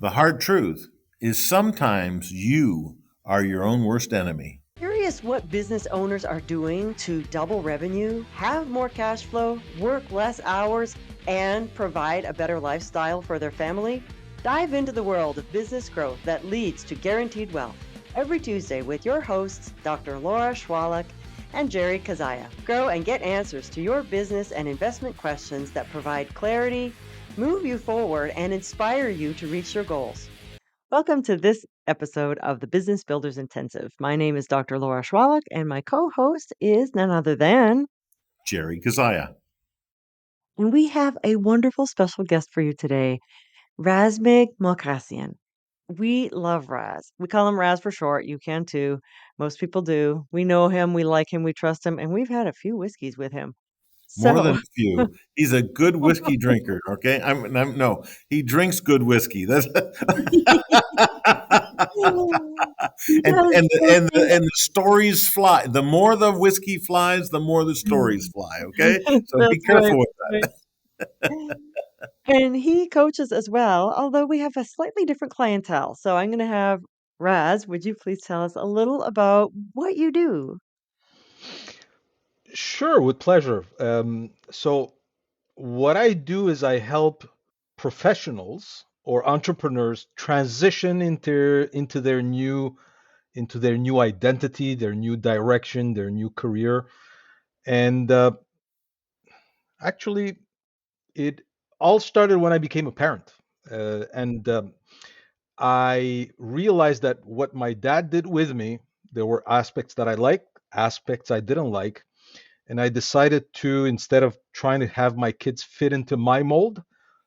The hard truth is sometimes you are your own worst enemy. Curious what business owners are doing to double revenue, have more cash flow, work less hours, and provide a better lifestyle for their family? Dive into the world of business growth that leads to guaranteed wealth every Tuesday with your hosts, Dr. Laura Swaluk and Jerry Kezhaya. Grow and get answers to your business and investment questions that provide clarity, move you forward, and inspire you to reach your goals. Welcome to this episode of the Business Builders Intensive. My name is Dr. Laura Swaluk, and my co-host is none other than, Jerry Kezhaya. and we have a wonderful special guest for you today, Razmig Malkhassian. We love Raz. We call him Raz for short. You can too. Most people do. We know him, we like him, we trust him, and we've had a few whiskeys with him. More So than a few. He's a good whiskey drinker. Okay, no. He drinks good whiskey. That's he does and the stories fly. The more the whiskey flies, the more the stories fly. Okay, so be That's right. careful with Right. And he coaches as well, although we have a slightly different clientele. So I'm going to have Raz, would you please tell us a little about what you do? Sure, with pleasure. So, what I do is I help professionals or entrepreneurs transition into their new identity, their new direction, their new career, and actually, it all started when I became a parent, and I realized that what my dad did with me, there were aspects that I liked, aspects I didn't like. And I decided to, instead of trying to have my kids fit into my mold,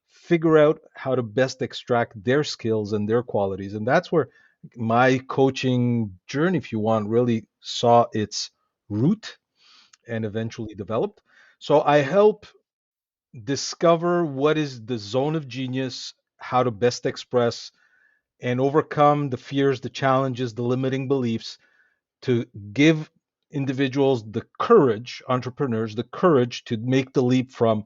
figure out how to best extract their skills and their qualities. And that's where my coaching journey, if you want, really saw its root and eventually developed. So I help discover what is the zone of genius, how to best express and overcome the fears, the challenges, the limiting beliefs to give individuals the courage, entrepreneurs, the courage to make the leap from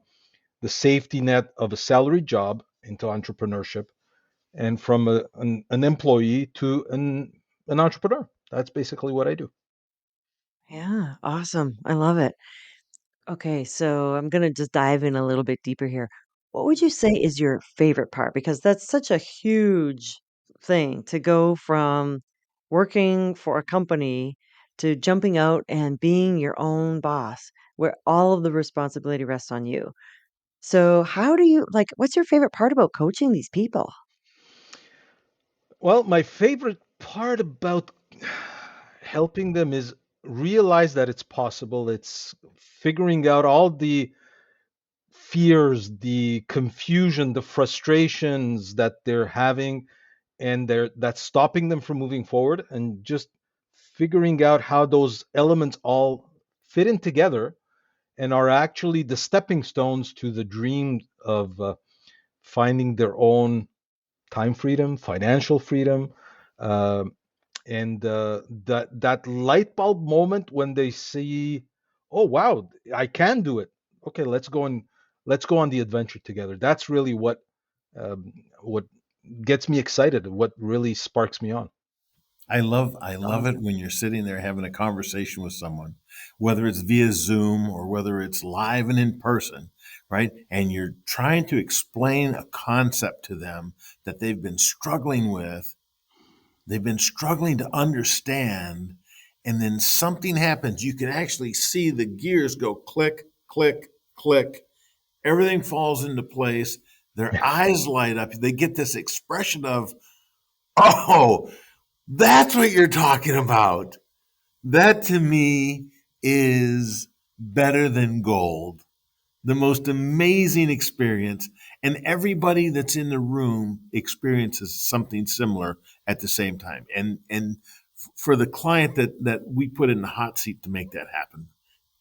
the safety net of a salary job into entrepreneurship and from an employee to an entrepreneur. That's basically what I do. Yeah, awesome. I love it. Okay, so I'm going to just dive in a little bit deeper here. What would you say is your favorite part? Because that's such a huge thing to go from working for a company to jumping out and being your own boss, where all of the responsibility rests on you. So, how do you like, what's your favorite part about coaching these people? Well, my favorite part about helping them is realize that it's possible. It's figuring out all the fears, the confusion, the frustrations that they're having and that's stopping them from moving forward and just figuring out how those elements all fit in together and are actually the stepping stones to the dream of finding their own time freedom, financial freedom, uh, and that light bulb moment when they see, oh wow, I can do it. Okay, let's go on the adventure together. That's really what gets me excited, what really sparks me on. I love it Awesome. when you're sitting there having a conversation with someone, whether it's via Zoom or whether it's live and in person, right? And you're trying to explain a concept to them that they've been struggling to understand, and then something happens. You can actually see the gears go click, click, click. Everything falls into place. Their eyes light up. They get this expression of, oh, that's what you're talking about. That to me is better than gold. The most amazing experience. And everybody that's in the room experiences something similar at the same time. And for the client that we put in the hot seat to make that happen,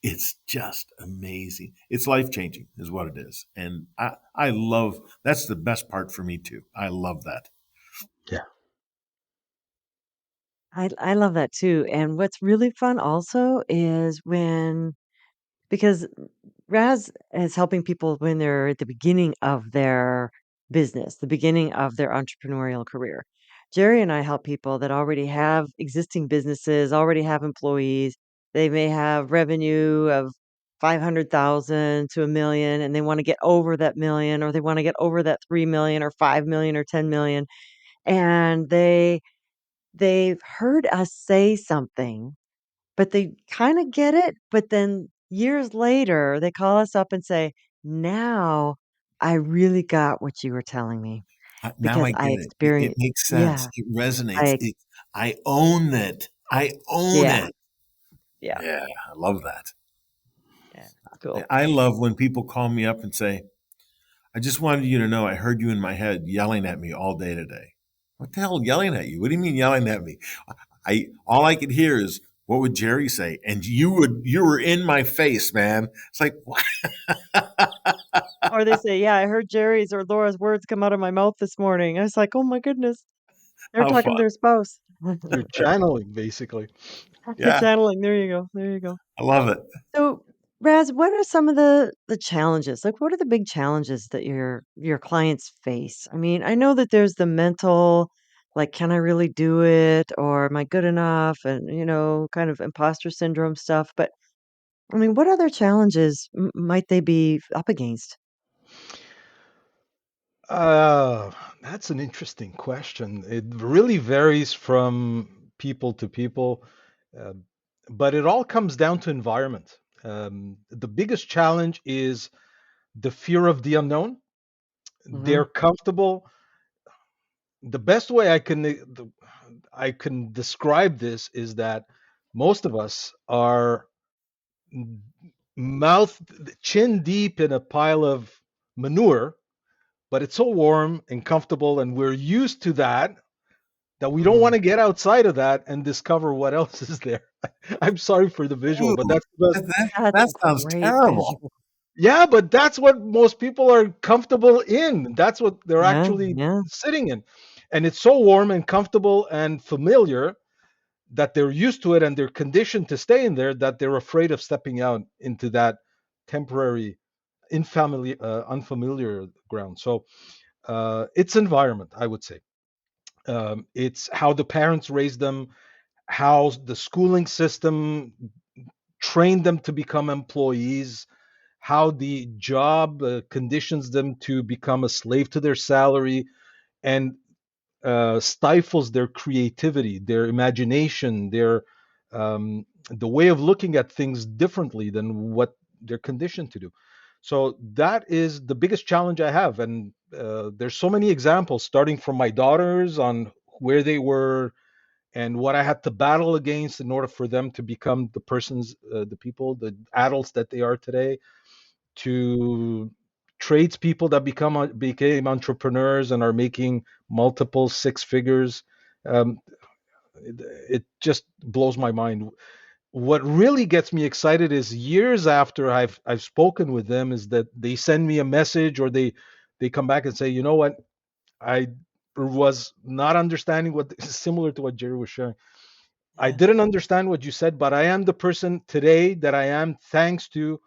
it's just amazing. It's life changing, is what it is. And I love that's the best part for me too. I love that. Yeah. I love that too. And what's really fun also is when because Raz is helping people when they're at the beginning of their business, the beginning of their entrepreneurial career. Jerry and I help people that already have existing businesses, already have employees. They may have revenue of 500,000 to a million, and they want to get over that million, or they want to get over that 3 million or 5 million or 10 million. And they've heard us say something, but they kinda get it, but then years later, they call us up and say, "Now I really got what you were telling me Now because I I get it. It experienced." makes sense. Yeah, It resonates. I I own it. I own yeah, it. yeah, Yeah, I love that. yeah, cool. I love when people call me up and say, I just wanted you to know I heard you in my head yelling at me all day today. What the hell yelling at you? What do you mean yelling at me? I all I could hear is what would Jerry say? And you were in my face, man. It's like what? Or they say, "Yeah, I heard Jerry's or Laura's words come out of my mouth this morning." I was like, "Oh my goodness, they're How talking fun. to their spouse." You're channeling, basically. Yeah, Channeling, there you go, there you go. I love it. So, Raz, what are some of the challenges? Like, what are the big challenges that your clients face? I mean, I know that there's the mental, like, can I really do it, or am I good enough, and kind of imposter syndrome stuff. But I mean, what other challenges might they be up against? Uh, that's an interesting question. It really varies from people to people, uh, but it all comes down to environment. The biggest challenge is the fear of the unknown. Hmm. They're comfortable. The best way I can describe this is that most of us are mouth chin deep in a pile of manure, but it's so warm and comfortable, and we're used to that we don't want Mm. to get outside of that and discover what else is there. I'm sorry for the visual, Ooh, but that's the best. That's a that sounds great terrible. visual. Yeah, but that's what most people are comfortable in. That's what they're Yeah, actually yeah. sitting in. And it's so warm and comfortable and familiar that they're used to it and they're conditioned to stay in there that they're afraid of stepping out into that temporary, unfamiliar ground. So it's environment, I would say. It's how the parents raise them, how the schooling system trained them to become employees, how the job conditions them to become a slave to their salary and stifles their creativity, their imagination, the way of looking at things differently than what they're conditioned to do. So that is the biggest challenge I have, and there's so many examples, starting from my daughters on where they were and what I had to battle against in order for them to become the people, the adults that they are today, to tradespeople that became entrepreneurs and are making multiple six figures. Um, it just blows my mind. What really gets me excited is years after I've spoken with them is that they send me a message or they come back and say, you know what, I was not understanding what similar to what Jerry was sharing. I Yeah. didn't understand what you said, but I am the person today that I am thanks to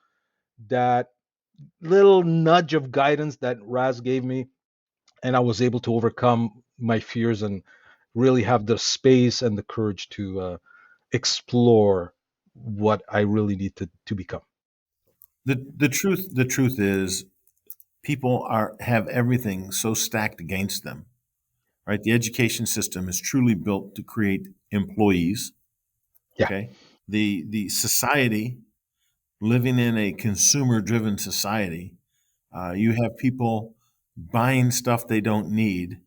that little nudge of guidance that Raz gave me, and I was able to overcome my fears and really have the space and the courage to explore what I really need to become. The truth is people are have everything so stacked against them, right? The education system is truly built to create employees. Yeah, Okay. The society, living in a consumer driven society, you have people buying stuff they don't need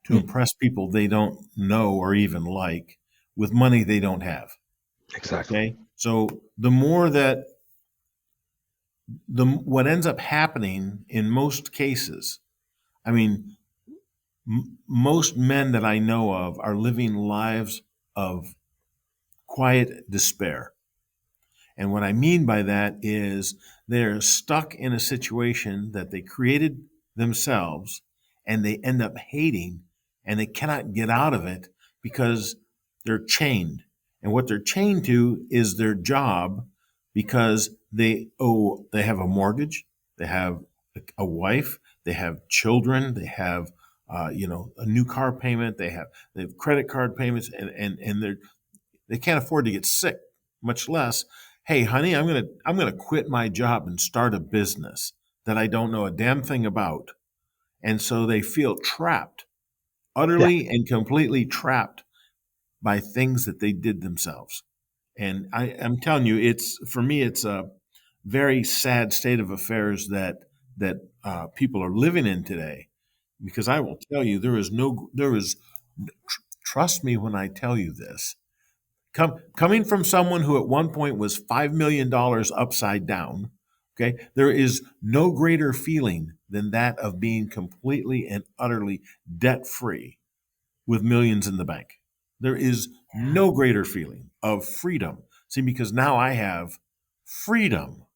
to mm, impress people they don't know or even like with money they don't have. exactly. Okay. So the more that the what ends up happening in most cases, I mean, most men that I know of are living lives of quiet despair. And what I mean by that is they're stuck in a situation that they created themselves and they end up hating and they cannot get out of it because they're chained. And what they're chained to is their job because they have a mortgage, they have a wife, they have children, they have a new car payment, they have credit card payments, and they can't afford to get sick, much less, hey, honey, I'm gonna quit my job and start a business that I don't know a damn thing about. And so they feel trapped, Yeah. utterly and completely trapped by things that they did themselves. And I'm telling you, it's for me, it's a very sad state of affairs that people are living in today. Because I will tell you, there is. Trust me when I tell you this. Coming from someone who at one point was $5 million upside down, okay, there is no greater feeling than that of being completely and utterly debt free with millions in the bank. There is Yeah. no greater feeling of freedom. See, because now I have freedom,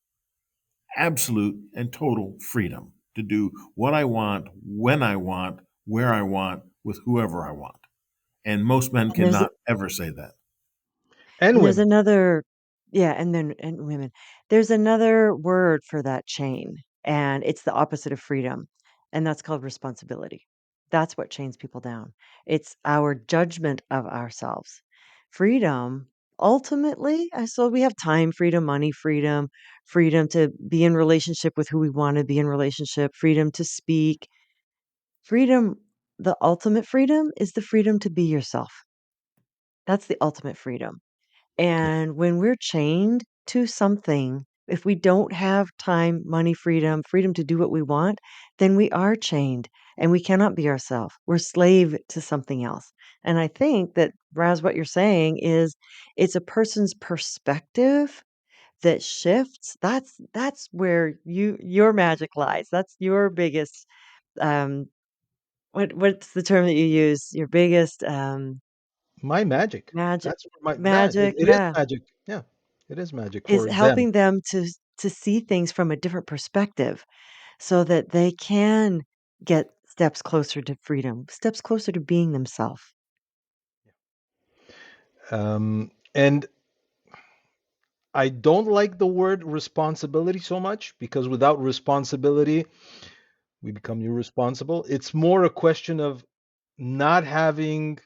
absolute and total freedom to do what I want, when I want, where I want, with whoever I want. And most men And there's cannot ever say that. And And there's women. another yeah, and women. There's another word for that chain, and it's the opposite of freedom, and that's called responsibility. That's what chains people down. It's our judgment of ourselves. Freedom, ultimately, so we have time freedom, money freedom, freedom to be in relationship with who we want to be in relationship, freedom to speak. Freedom, the ultimate freedom is the freedom to be yourself. That's the ultimate freedom. Yeah. And when we're chained to something, if we don't have time, money, freedom, freedom to do what we want, then we are chained and we cannot be ourselves. We're slave to something else. And I think that, Raz, what you're saying is it's a person's perspective that shifts. That's where your magic lies. That's your biggest um what's the term that you use? Your biggest My magic. magic That's what magic, it is yeah. magic. Yeah. It is magic Is for them. helping them to see things from a different perspective so that they can get steps closer to freedom, steps closer to being themselves. And I don't like the word responsibility so much because without responsibility, we become irresponsible. It's more a question of not having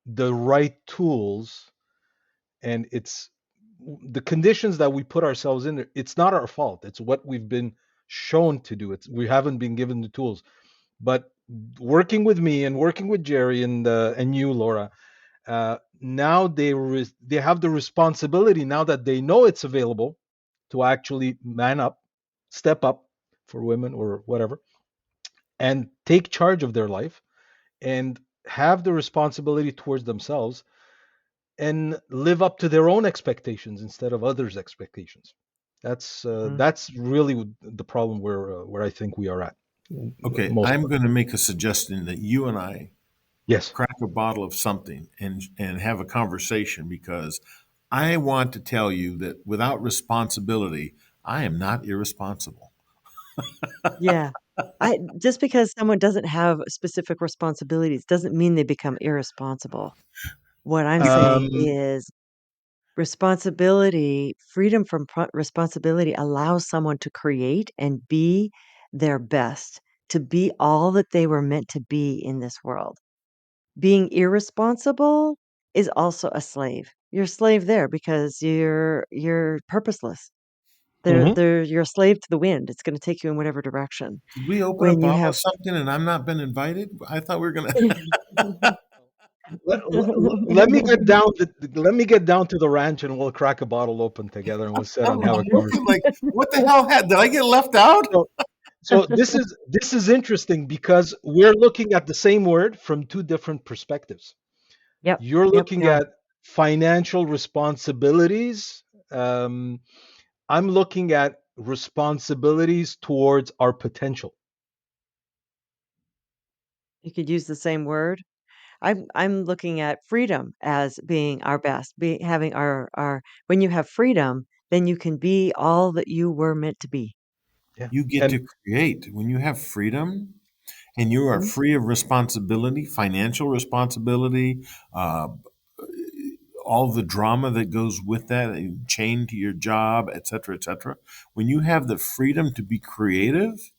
the right tools, and it's the conditions that we put ourselves in. It's not our fault. It's what we've been shown to do. It's we haven't been given the tools. But working with me and working with Jerry and you, Laura, now they have the responsibility now that they know it's available to actually man up, step up for women or whatever, and take charge of their life and have the responsibility towards themselves and live up to their own expectations instead of others' expectations. Mhm. That's really the problem where I think we are at Okay, most I'm of it. going to make a suggestion that you and I Yes. crack a bottle of something and have a conversation because I want to tell you that without responsibility, I am not irresponsible. Yeah. I just because someone doesn't have specific responsibilities doesn't mean they become irresponsible. What I'm saying Um, is responsibility, freedom from responsibility allows someone to create and be their best, to be all that they were meant to be in this world. Being irresponsible is also a slave. You're a slave there because you're purposeless. mhm. You're a slave to the wind. It's gonna take you in whatever direction. Did we open a When you bottle have of something and I'm not been invited? I thought we were going to. Let me get down. Let me get down to the ranch, and we'll crack a bottle open together, and we'll sit I'm and have a looking conversation. like, what the hell did I get left out? So, so this is interesting because we're looking at the same word from two different perspectives. Yep, You're yep, looking we are. at financial responsibilities. I'm looking at responsibilities towards our potential. You could use the same word. I'm looking at freedom as being our best, having our when you have freedom, then you can be all that you were meant to be. Yeah, You get and to create. When you have freedom and you are Mhm. free of responsibility, financial responsibility, uh, all the drama that goes with that, chained to your job, et cetera, et cetera. When you have the freedom to be creative,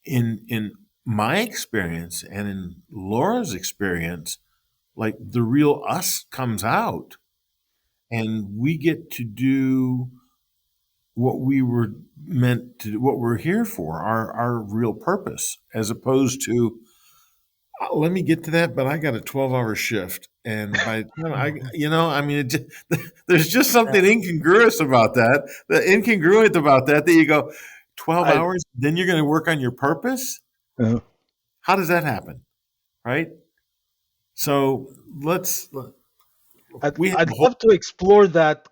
in my experience and in Laura's experience, like the real us comes out, and we get to do what we were meant to, what we're here for, our real purpose, as opposed to let me get to that, but I got a 12-hour shift. And by the time I mean, there's just something incongruous about that, the incongruent about that, that you go 12 I hours, then you're going to work on your purpose. uh, How does that happen? Right. So I'd, we have I'd a whole love to explore that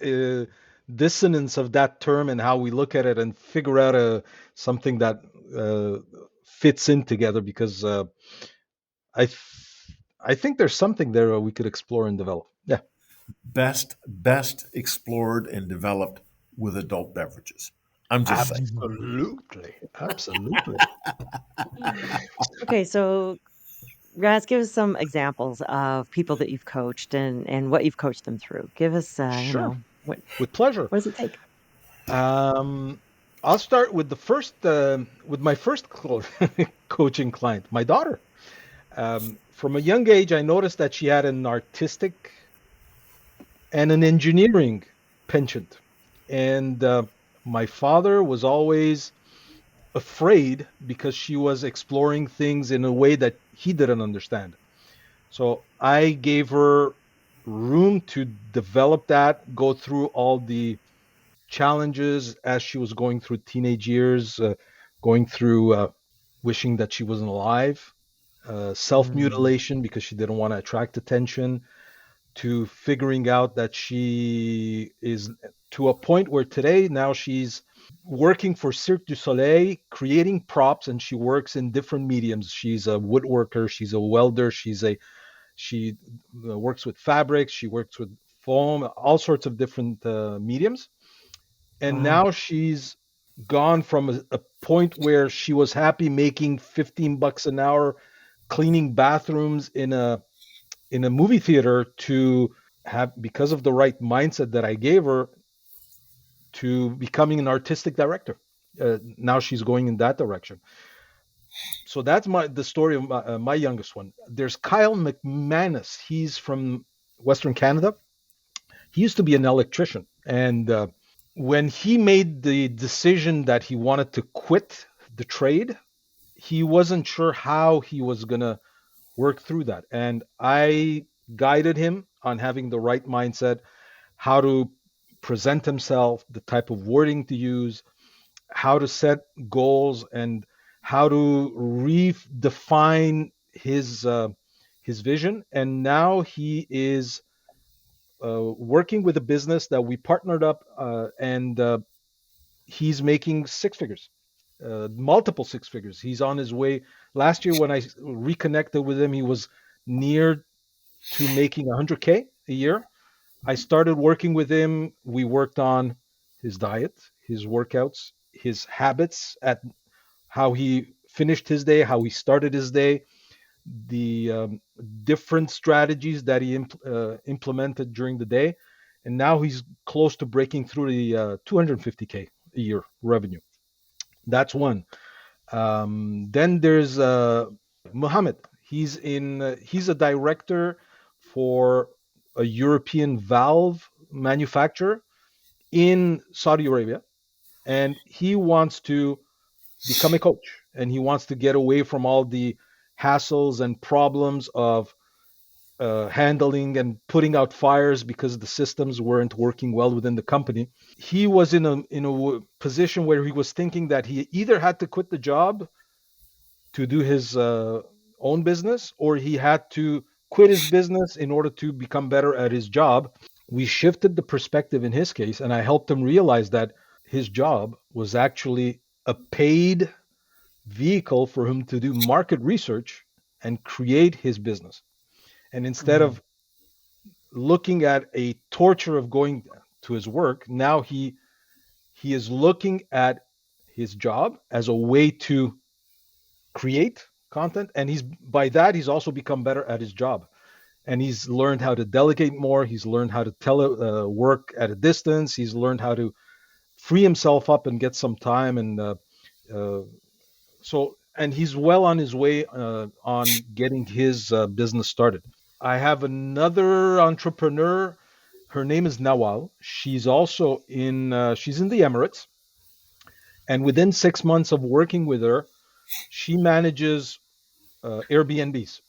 uh, dissonance of that term and how we look at it and figure out something that uh, fits in together because I I think there's something there we could explore and develop. Yeah, best explored and developed with adult beverages. I'm just saying. absolutely, absolutely. Okay, so Raz, give us some examples of people that you've coached and what you've coached them through. Give us, Sure, what with pleasure. what does it take? Um, I'll start with the first with my first coaching client, my daughter. From a young age, I noticed that she had an artistic and an engineering penchant. And my father was always afraid because she was exploring things in a way that he didn't understand. So I gave her room to develop that, go through all the challenges as she was going through teenage years, going through wishing that she wasn't alive, self Mm, mutilation because she didn't want to attract attention, to figuring out that she is to a point where today now she's working for Cirque du Soleil, creating props, and she works in different mediums. She's a woodworker, she's a welder, she works with fabrics, she works with foam, all sorts of different mediums. And wow. now she's gone from a point where she was happy making 15 bucks an hour cleaning bathrooms in a movie theater to have, because of the right mindset that I gave her, to becoming an artistic director. Now she's going in that direction. So that's the story of my youngest one. There's Kyle McManus. He's from Western Canada. He used to be an electrician, and when he made the decision that he wanted to quit the trade, he wasn't sure how he was gonna work through that. And I guided him on having the right mindset, how to present himself, the type of wording to use, how to set goals, and how to redefine his vision. And now he is working with a business that we partnered up, and he's making six figures, multiple six figures. He's on his way. Last year, when I reconnected with him, he was near to making 100K a year. I started working with him. We worked on his diet, his workouts, his habits, at how he finished his day, how he started his day, the different strategies that he implemented during the day. And now he's close to breaking through the 250K a year revenue. That's one. Then there's Muhammad. He's a director for a European valve manufacturer in Saudi Arabia, and he wants to become a coach, and he wants to get away from all the hassles and problems of handling and putting out fires because the systems weren't working well within the company. He was in a position where he was thinking that he either had to quit the job to do his own business, or he had to quit his business in order to become better at his job. We shifted the perspective in his case, and I helped him realize that his job was actually a paid vehicle for him to do market research and create his business. And instead Mm, of looking at a torture of going to his work, now he is looking at his job as a way to create content, and he's by that he's also become better at his job, and he's learned how to delegate more, he's learned how to work at a distance, he's learned how to free himself up and get some time and uh, And he's well on his way on getting his business started. I have another entrepreneur. Her name is Nawal. She's in the Emirates, and within 6 months of working with her, she manages Airbnbs.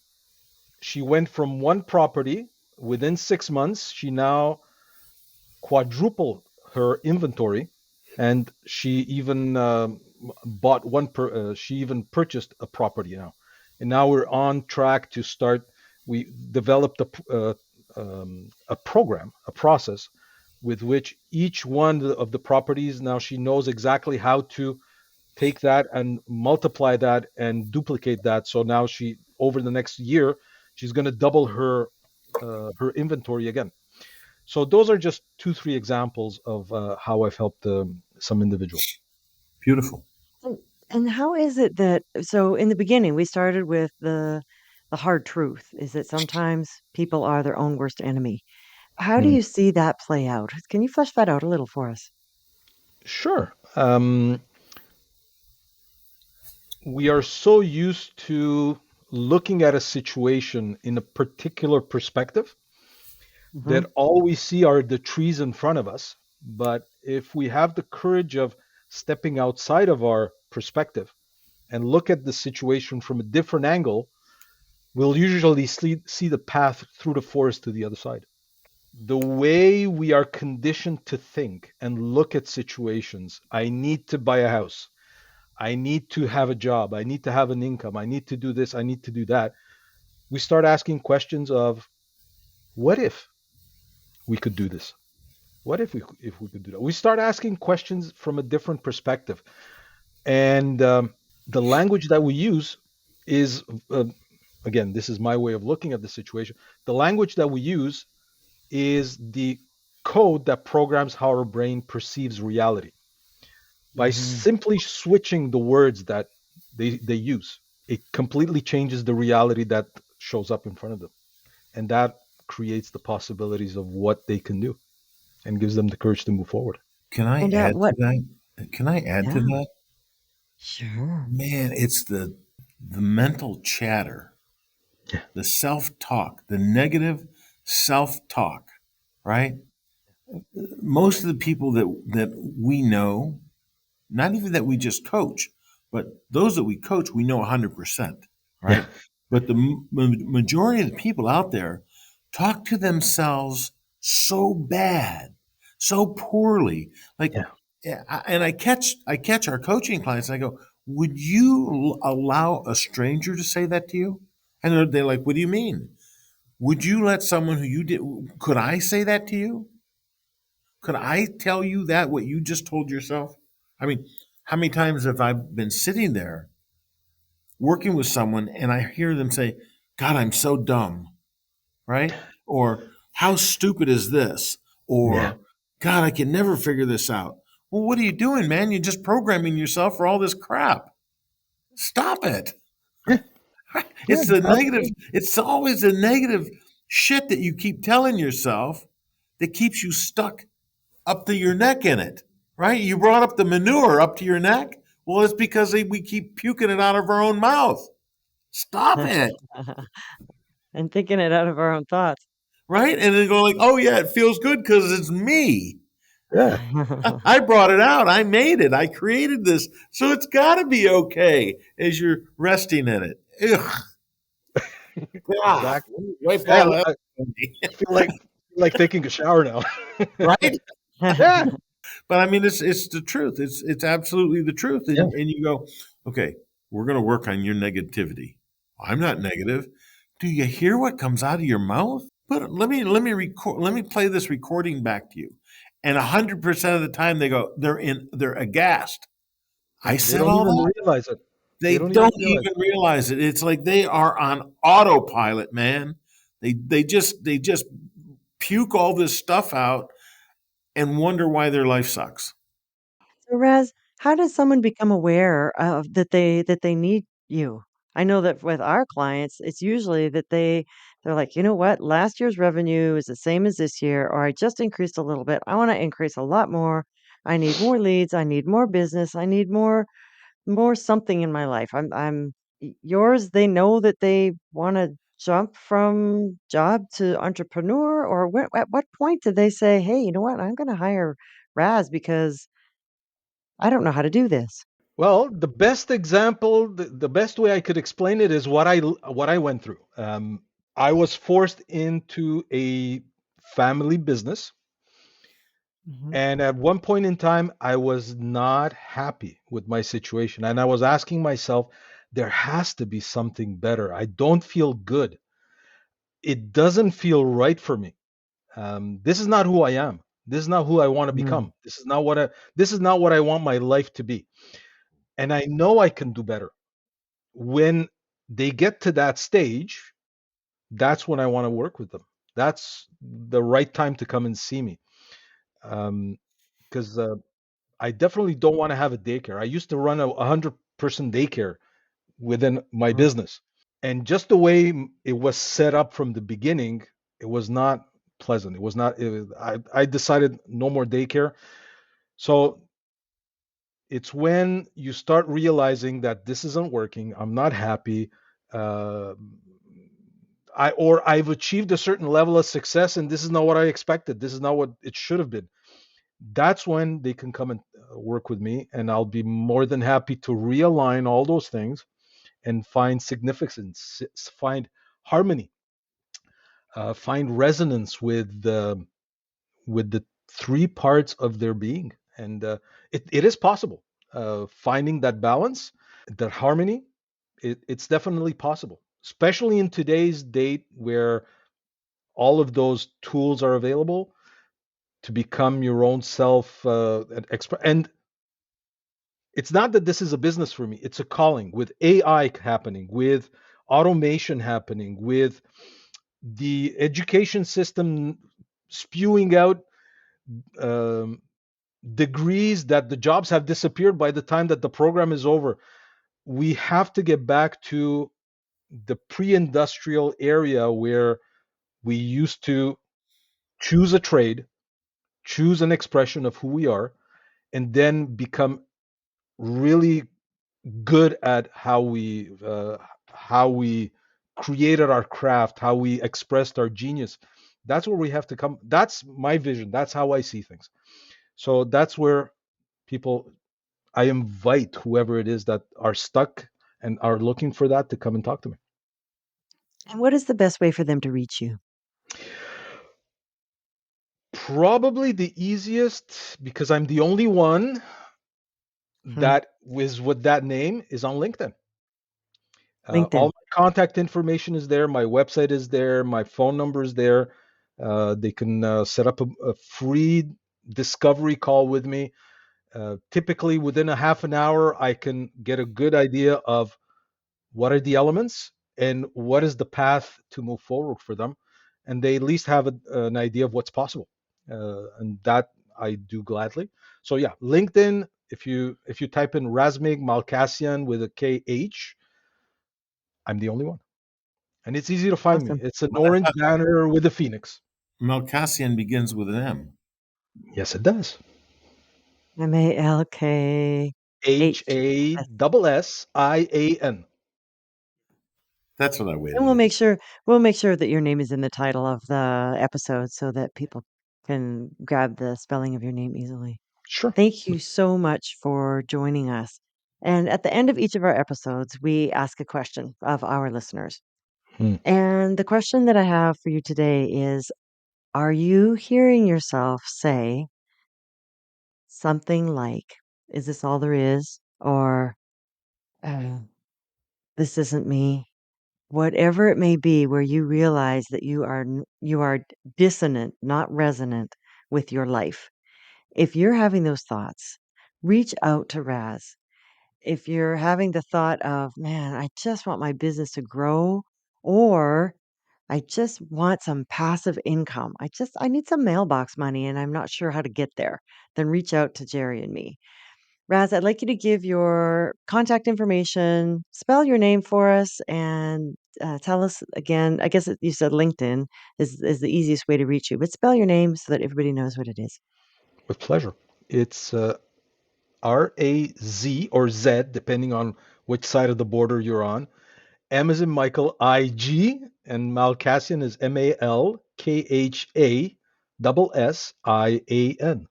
She went from one property within 6 months. She now quadrupled her inventory, and she even purchased a property now. And now we're on track to start. We developed a program, a process with which each one of the properties, now she knows exactly how to take that and multiply that and duplicate that. So now over the next year, she's going to double her inventory again. So those are just two, three examples of how I've helped some individuals. Beautiful. And how is it that so in the beginning we started with the hard truth is that sometimes people are their own worst enemy. How do Mm. you see that play out? Can you flesh that out a little for us? Sure. We are so used to looking at a situation in a particular perspective Hmm. that all we see are the trees in front of us. But if we have the courage of stepping outside of our perspective and look at the situation from a different angle, we'll usually see the path through the forest to the other side. The way we are conditioned to think and look at situations, I need to buy a house, I need to have a job, I need to have an income, I need to do this, I need to do that. We start asking questions of what if we could do this? What if we could do that? We start asking questions from a different perspective, and the language that we use is uh, again, this is my way of looking at the situation. The language that we use is the code that programs how our brain perceives reality. By Hmm. simply switching the words that they use, it completely changes the reality that shows up in front of them. And that creates the possibilities of what they can do and gives them the courage to move forward. Can I And add to what? that? Can I add to Yeah, that? sure. Man, it's the mental chatter, Yeah. the self-talk, the negative self-talk, right? Most of the people that we know, not even that we just coach, but those that we coach, we know 100%, Yeah. right? But the majority of the people out there talk to themselves so bad, so poorly. Like, Yeah. and I catch our coaching clients and I go, would you allow a stranger to say that to you? And they're like, what do you mean? Would you let someone who you did, could I say that to you? Could I tell you that what you just told yourself? I mean, how many times have I been sitting there working with someone and I hear them say, God, I'm so dumb, right? Or how stupid is this? Yeah. Or God, I can never figure this out. Well, what are you doing, man? You're just programming yourself for all this crap. Stop it. Yeah. Yeah. It's the negative, Absolutely. it's always the negative shit that you keep telling yourself that keeps you stuck up to your neck in it, right? You brought up the manure up to your neck. Well, it's because we keep puking it out of our own mouth. Stop it, And thinking it out of our own thoughts. right? And then go like, oh yeah, it feels good because it's me. Yeah. I brought it out. I made it. I created this, so it's got to be okay as you're resting in it. Ugh, God, Exactly. wipe Yeah. all that, I feel like taking a shower now. right? Yeah. But I mean, it's the truth. It's absolutely the truth. Yeah. And you go, okay, we're going to work on your negativity. I'm not negative. Do you hear what comes out of your mouth? But let me record. Let me play this recording back to you. And 100% of the time they're aghast. I Yeah. They said don't all even that. realize it. They They don't even don't realize even realize it. It's like they are on autopilot, man. They just puke all this stuff out and wonder why their life sucks. So, Raz, how does someone become aware of that they need you? I know that with our clients, it's usually that they're like, you know what, last year's revenue is the same as this year, or I just increased a little bit. I want to increase a lot more. I need more leads. I need more business. I need more. more something in my life. Yours, they know that they want to jump from job to entrepreneur, or at what point did they say, "Hey, you know what? I'm going to hire Raz because I don't know how to do this." Well, the best example, the best way I could explain it is what I went through. I was forced into a family business, Mhm. and at one point in time, I was not happy with my situation, and I was asking myself, there has to be something better. I don't feel good. It doesn't feel right for me. This is not who I am. This is not who I want to Mm. become. This is not what I want my life to be. And I know I can do better. When they get to that stage, that's when I want to work with them. That's the right time to come and see me. Because I definitely don't want to have a daycare. I used to run a 100-person daycare within my Mm. business. And just the way it was set up from the beginning, it was not pleasant. It was not, I decided no more daycare. So it's when you start realizing that this isn't working, I'm not happy. Uh, I've achieved a certain level of success, and this is not what I expected. This is not what it should have been. That's when they can come and work with me, and I'll be more than happy to realign all those things and find significance, find harmony, find resonance with the three parts of their being, and it is possible. Finding that balance, that harmony, it's definitely possible, especially in today's date where all of those tools are available to become your own self and it's not that this is a business for me, it's a calling. With AI happening, with automation happening, with the education system spewing out um, degrees that the jobs have disappeared by the time that the program is over, we have to get back to the pre-industrial area where we used to choose a trade, choose an expression of who we are, and then become really good at how we created our craft, how we expressed our genius. That's where we have to come. That's my vision. That's how I see things. So that's where people. I invite whoever it is that are stuck and are looking for that to come and talk to me. And what is the best way for them to reach you? Probably the easiest because I'm the only one Hmm. that is with that name is on LinkedIn. All LinkedIn. my contact information is there. My website is there. My phone number is there. They can set up a free discovery call with me. Typically, within a half an hour, I can get a good idea of what are the elements and what is the path to move forward for them. And they at least have an idea of what's possible. And that I do gladly. So yeah, LinkedIn. If you type in Razmig Malkhassian with a KH, I'm the only one. And it's easy to find me. Awesome. It's an orange banner with a phoenix. Malkhassian begins with an M. Yes, it does. Malkhassian. HASSIAN. That's what I And waited to hear. we'll make sure that your name is in the title of the episode so that people can grab the spelling of your name easily. Sure. Thank you so much for joining us. And at the end of each of our episodes, we ask a question of our listeners. Hmm. And the question that I have for you today is, are you hearing yourself say something like, "Is this all there is?" Or uh, "This isn't me"? Whatever it may be, where you realize that you are dissonant, not resonant with your life. If you're having those thoughts, reach out to Raz. If you're having the thought of, "Man, I just want my business to grow," or "I just want some passive income. I need some mailbox money and I'm not sure how to get there," then reach out to Jerry and me. Raz, I'd like you to give your contact information, spell your name for us, and tell us again. I guess you said LinkedIn is the easiest way to reach you, but spell your name so that everybody knows what it is. With pleasure. It's R-A-Z or Z, depending on which side of the border you're on. M is in Michael, I-G, and Malkhassian is M-A-L-K-H-A-S-S-I-A-N.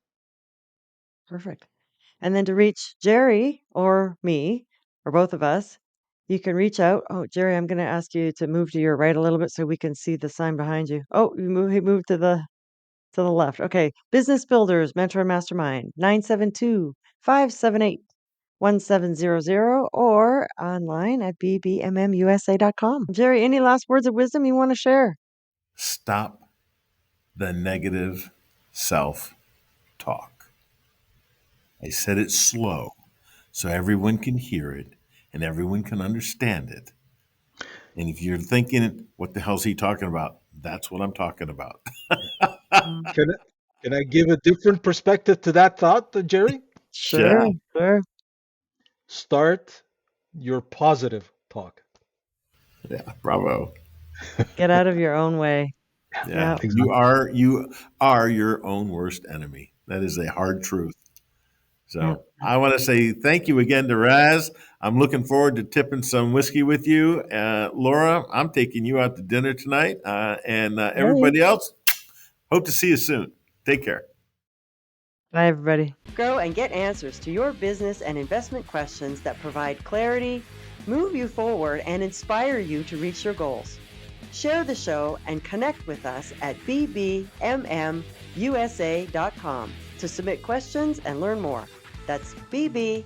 Perfect. And then to reach Jerry or me or both of us, you can reach out. Oh, Jerry, I'm going to ask you to move to your right a little bit so we can see the sign behind you. Oh, he moved to the left. Okay. Business Builders Mentor Mastermind 972-578-1700 or online at BBMMUSA.com. Jerry, any last words of wisdom you want to share? Stop the negative self talk. I said it slow so everyone can hear it and everyone can understand it. And if you're thinking, what the hell's he talking about? That's what I'm talking about. Mm. Can I give a different perspective to that thought, Jerry? Sure, Yeah. sure. Start your positive talk. Yeah. Bravo. Get out of your own way. Yeah. Yeah. You Exactly. are your own worst enemy. That is a hard truth. Yeah. So I want to say thank you again to Raz. I'm looking forward to tipping some whiskey with you. Laura, I'm taking you out to dinner tonight. And Hey. everybody else, hope to see you soon. Take care. Bye, everybody. Grow and get answers to your business and investment questions that provide clarity, move you forward, and inspire you to reach your goals. Share the show and connect with us at BBMMUSA.com to submit questions and learn more. That's BBMMUSA.com.